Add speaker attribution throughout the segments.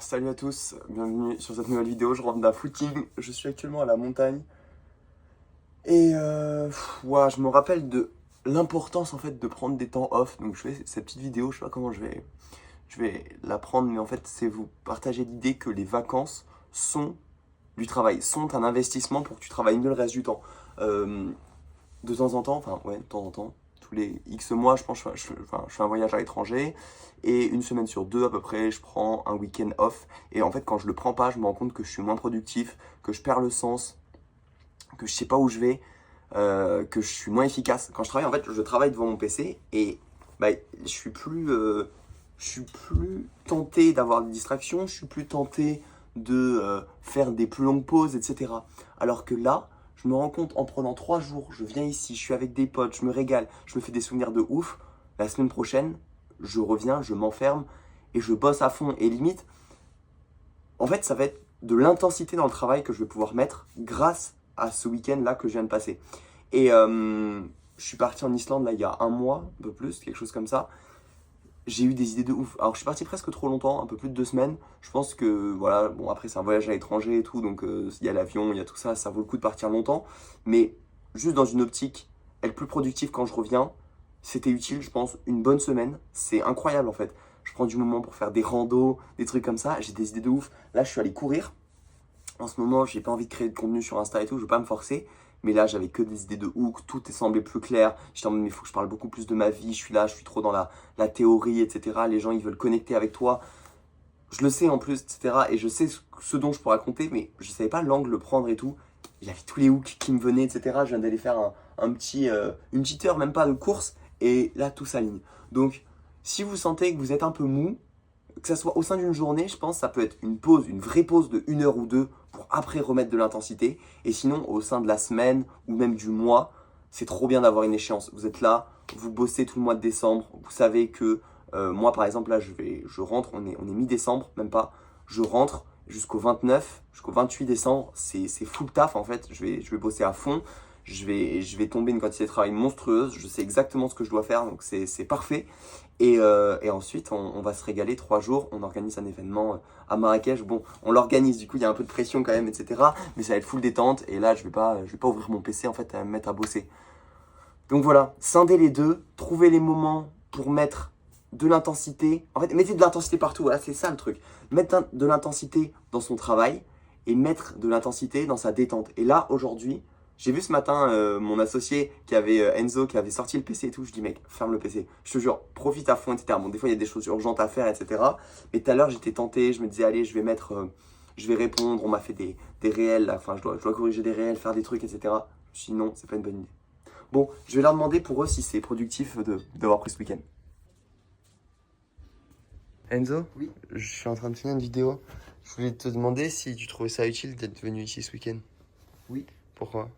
Speaker 1: Salut à tous, bienvenue sur cette nouvelle vidéo. Je rentre d'un footing, je suis actuellement à la montagne et ouais, je me rappelle de l'importance en fait de prendre des temps off. Donc je fais cette petite vidéo, je sais pas comment je vais la prendre, mais en fait c'est vous partager l'idée que les vacances sont du travail, sont un investissement pour que tu travailles mieux le reste du temps. Euh, de temps en temps, enfin ouais, de temps en temps, tous les X mois, je pense, je fais un voyage à l'étranger et une semaine sur deux à peu près, je prends un week-end off. Et en fait, quand je le prends pas, je me rends compte que je suis moins productif, que je perds le sens, que je sais pas où je vais, que je suis moins efficace. Quand je travaille, en fait, je travaille devant mon PC et bah, je suis plus tenté d'avoir des distractions, je suis plus tenté de faire des plus longues pauses, etc. Alors que là, je me rends compte en prenant 3 jours, je viens ici, je suis avec des potes, je me régale, je me fais des souvenirs de ouf. La semaine prochaine, je reviens, je m'enferme et je bosse à fond. Et limite, en fait, ça va être de l'intensité dans le travail que je vais pouvoir mettre grâce à ce week-end-là que je viens de passer. Et je suis parti en Islande là il y a un mois, un peu plus, quelque chose comme ça. J'ai eu des idées de ouf. Alors je suis parti presque trop longtemps, un peu plus de 2 semaines. Je pense que voilà, bon après c'est un voyage à l'étranger et tout, donc il y a l'avion, il y a tout ça, ça vaut le coup de partir longtemps. Mais juste dans une optique, être plus productif quand je reviens, c'était utile, je pense, une bonne semaine. C'est incroyable en fait. Je prends du moment pour faire des randos, des trucs comme ça. J'ai des idées de ouf. Là je suis allé courir. En ce moment, j'ai pas envie de créer de contenu sur Insta et tout, je veux pas me forcer. Mais là, j'avais que des idées de ouf, tout est semblé plus clair. J'étais en mode, mais il faut que je parle beaucoup plus de ma vie. Je suis là, je suis trop dans la théorie, etc. Les gens, ils veulent connecter avec toi. Je le sais en plus, etc. Et je sais ce dont je pourrais raconter, mais je savais pas l'angle le prendre et tout. Il y avait tous les hooks qui me venaient, etc. Je viens d'aller faire une petite heure, même pas de course. Et là, tout s'aligne. Donc, si vous sentez que vous êtes un peu mou, que ça soit au sein d'une journée, je pense que ça peut être une pause, une vraie pause de 1 heure ou deux pour après remettre de l'intensité. Et sinon, au sein de la semaine ou même du mois, c'est trop bien d'avoir une échéance. Vous êtes là, vous bossez tout le mois de décembre. Vous savez que moi, par exemple, là, je rentre, on est mi-décembre, même pas. Je rentre jusqu'au 29, jusqu'au 28 décembre. C'est full taf en fait. Je vais bosser à fond. Je vais tomber une quantité de travail monstrueuse. Je sais exactement ce que je dois faire, donc c'est parfait. Et ensuite, on va se régaler 3 jours. On organise un événement à Marrakech. Bon, on l'organise, du coup, il y a un peu de pression quand même, etc. Mais ça va être full détente. Et là, je vais pas ouvrir mon PC en fait à me mettre à bosser. Donc voilà, scindez les deux, trouvez les moments pour mettre de l'intensité. En fait, mettez de l'intensité partout. Voilà, c'est ça le truc. Mettre de l'intensité dans son travail et mettre de l'intensité dans sa détente. Et là, aujourd'hui, j'ai vu ce matin mon associé qui avait Enzo qui avait sorti le PC et tout. Je dis mec, ferme le PC. Je te jure, profite à fond, etc. Bon, des fois il y a des choses urgentes à faire, etc. Mais tout à l'heure j'étais tenté. Je me disais allez, je vais répondre. On m'a fait des réels. Là. Enfin, je dois corriger des réels, faire des trucs, etc. Je me suis dit non, c'est pas une bonne idée. Bon, je vais leur demander pour eux si c'est productif d'avoir pris ce week-end. Enzo,
Speaker 2: Oui.
Speaker 1: je suis en train de finir une vidéo. Je voulais te demander si tu trouvais ça utile d'être venu ici ce week-end.
Speaker 2: Oui,
Speaker 1: Pourquoi?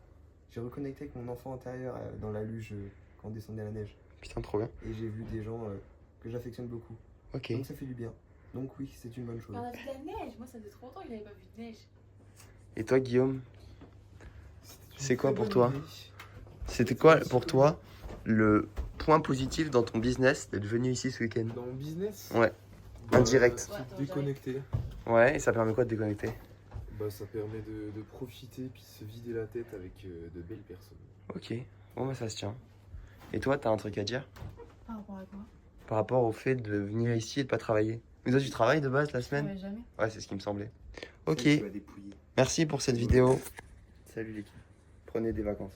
Speaker 2: j'ai reconnecté avec mon enfant intérieur dans la luge quand on descendait la neige.
Speaker 1: Putain, trop bien.
Speaker 2: Et j'ai vu des gens que j'affectionne beaucoup.
Speaker 1: Ok.
Speaker 2: Donc ça fait du bien. Donc oui, c'est une bonne chose.
Speaker 3: On a vu de la neige, moi ça fait trop longtemps que j'avais pas vu de neige.
Speaker 1: Et toi, Guillaume, c'est quoi pour toi? C'était
Speaker 2: quoi
Speaker 1: quoi pour toi le point positif dans ton business d'être venu ici ce week-end?
Speaker 4: Dans mon business,
Speaker 1: Ouais.
Speaker 4: bah,
Speaker 1: Indirect.
Speaker 4: c'est
Speaker 3: Ouais, attends,
Speaker 4: déconnecter.
Speaker 1: Ouais, et ça permet quoi de déconnecter?
Speaker 4: Bah, ça permet de profiter puis de se vider la tête avec de belles personnes.
Speaker 1: Ok, bon bah ça se tient. Et toi, t'as un truc à dire
Speaker 3: Par rapport à quoi?
Speaker 1: par rapport au fait de venir ici et de pas travailler? Mais toi, tu travailles de base la
Speaker 3: Je
Speaker 1: semaine?
Speaker 3: travaille jamais.
Speaker 1: Ouais, c'est ce qui me semblait. Ok,
Speaker 2: Tu vas dépouiller.
Speaker 1: merci pour cette vidéo. Salut l'équipe. Prenez des vacances.